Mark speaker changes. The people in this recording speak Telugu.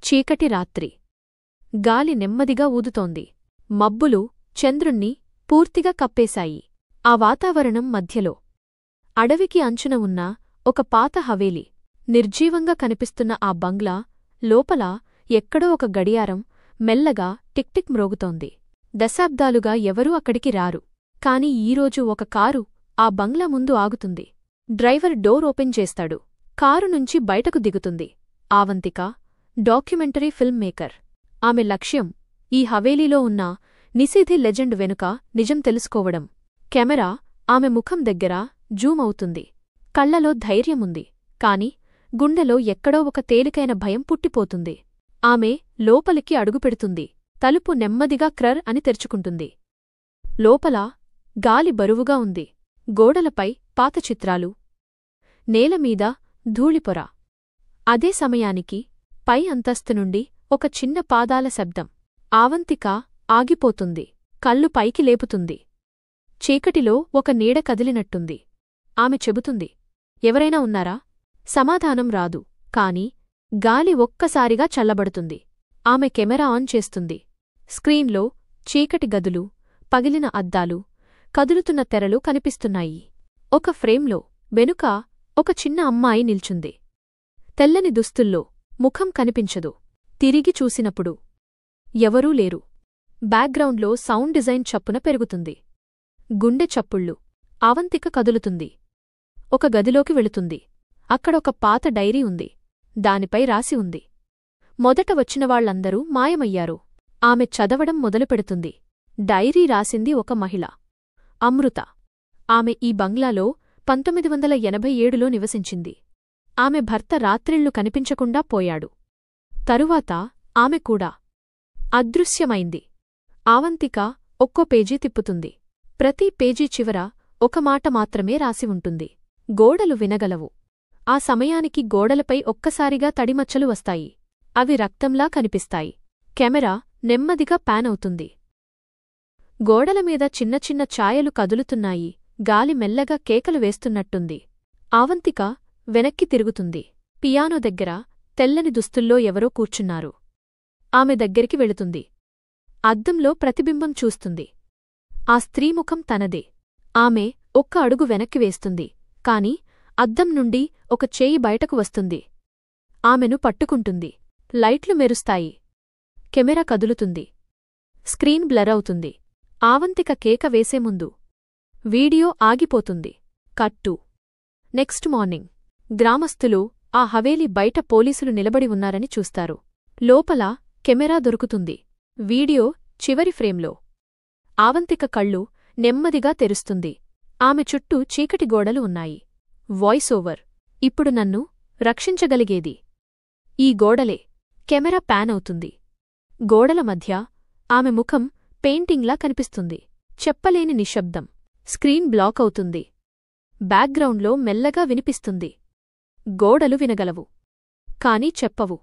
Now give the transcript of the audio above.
Speaker 1: చీకటి రాత్రి. గాలి నెమ్మదిగా ఊదుతోంది. మబ్బులు చంద్రుణ్ణి పూర్తిగా కప్పేశాయి. ఆ వాతావరణం మధ్యలో అడవికి అంచున ఉన్న ఒక పాత హవేలీ. నిర్జీవంగా కనిపిస్తున్న ఆ బంగ్లా లోపల ఎక్కడో ఒక గడియారం మెల్లగా టిక్టిక్ మ్రోగుతోంది. దశాబ్దాలుగా ఎవరూ అక్కడికి రారు. కాని ఈరోజు ఒక కారు ఆ బంగ్లా ముందు ఆగుతుంది. డ్రైవర్ డోర్ ఓపెన్ చేస్తాడు. కారు నుంచి బయటకు దిగుతుంది ఆవంతిక, డాక్యుమెంటరీ ఫిల్మ్ మేకర్. ఆమె లక్ష్యం ఈ హవేలీలో ఉన్న నిశీథి లెజెండ్ వెనుక నిజం తెలుసుకోవడం. కెమెరా ఆమె ముఖం దగ్గర జూమ్ అవుతుంది. కళ్లలో ధైర్యముంది, కాని గుండెలో ఎక్కడో ఒక తేలికైన భయం పుట్టిపోతుంది. ఆమె లోపలికి అడుగుపెడుతుంది. తలుపు నెమ్మదిగా క్రర్ అని తెరుచుకుంటుంది. లోపల గాలి బరువుగా ఉంది. గోడలపై పాత చిత్రాలు, నేలమీద ధూళిపొర. అదే సమయానికి పై అంతస్తు నుండి ఒక చిన్న పాదాల శబ్దం. ఆవంతిక ఆగిపోతుంది. కళ్ళు పైకి లేపుతుంది. చీకటిలో ఒక నీడ కదిలినట్టుంది. ఆమె చెబుతుంది, ఎవరైనా ఉన్నారా? సమాధానం రాదు. కాని గాలి ఒక్కసారిగా చల్లబడుతుంది. ఆమె కెమెరా ఆన్ చేస్తుంది. స్క్రీన్లో చీకటి గదులు, పగిలిన అద్దాలు, కదులుతున్న తెరలు కనిపిస్తున్నాయి. ఒక ఫ్రేమ్లో వెనుక ఒక చిన్న అమ్మాయి నిల్చుంది. తెల్లని దుస్తుల్లో ముఖం కనిపించదు. తిరిగి చూసినప్పుడు ఎవరూ లేరు. బ్యాక్గ్రౌండ్లో సౌండ్ డిజైన్ చప్పున పెరుగుతుంది. గుండె చప్పుళ్ళు. ఆవంతిక కదులుతుంది. ఒక గదిలోకి వెళుతుంది. అక్కడొక పాత డైరీ ఉంది. దానిపై రాసి ఉంది, మొదట వచ్చినవాళ్లందరూ మాయమయ్యారు. ఆమె చదవడం మొదలుపెడుతుంది. డైరీ రాసింది ఒక మహిళ, అమృత. ఆమె ఈ బంగ్లాలో 1987లో నివసించింది. ఆమె భర్త రాత్రిళ్లు కనిపించకుండా పోయాడు. తరువాత ఆమె కూడా అదృశ్యమైంది. ఆవంతిక ఒక్కో పేజీ తిప్పుతుంది. ప్రతి పేజీ చివర ఒక మాట మాత్రమే రాసి ఉంటుంది, గోడలు వినగలవు. ఆ సమయానికి గోడలపై ఒక్కసారిగా తడిమచ్చలు వస్తాయి. అవి రక్తంలా కనిపిస్తాయి. కెమెరా నెమ్మదిగా ప్యాన్ అవుతుంది. గోడలమీద చిన్న చిన్న ఛాయలు కదులుతున్నాయి. గాలి మెల్లగా కేకలు వేస్తున్నట్టుంది. ఆవంతిక వెనక్కి తిరుగుతుంది. పియానో దగ్గర తెల్లని దుస్తుల్లో ఎవరో కూర్చున్నారు. ఆమె దగ్గరికి వెళుతుంది. అద్దంలో ప్రతిబింబం చూస్తుంది. ఆ స్త్రీముఖం తనదే. ఆమె ఒక్క అడుగు వెనక్కి వేస్తుంది. కాని అద్దం నుండి ఒక చేయి బయటకు వస్తుంది. ఆమెను పట్టుకుంటుంది. లైట్లు మెరుస్తాయి. కెమెరా కదులుతుంది. స్క్రీన్ బ్లర్ అవుతుంది. ఆవంతిక కేక వేసే ముందు వీడియో ఆగిపోతుంది. కట్టు. Next morning. గ్రామస్థులు ఆ హవేలీ బయట పోలీసులు నిలబడి ఉన్నారని చూస్తారు. లోపల కెమెరా దొరుకుతుంది. వీడియో చివరి ఫ్రేమ్లో ఆవంతిక కళ్ళు నెమ్మదిగా తెరుస్తుంది. ఆమె చుట్టూ చీకటి గోడలు ఉన్నాయి. Voice over. ఇప్పుడు నన్ను రక్షించగలిగేది ఈ గోడలే. కెమెరా ప్యాన్ అవుతుంది. గోడల మధ్య ఆమె ముఖం పెయింటింగ్లా కనిపిస్తుంది. చెప్పలేని నిశ్శబ్దం. స్క్రీన్ బ్లాక్ అవుతుంది. బ్యాక్గ్రౌండ్లో మెల్లగా వినిపిస్తుంది, గోడలు వినగలవు కాని చెప్పవు.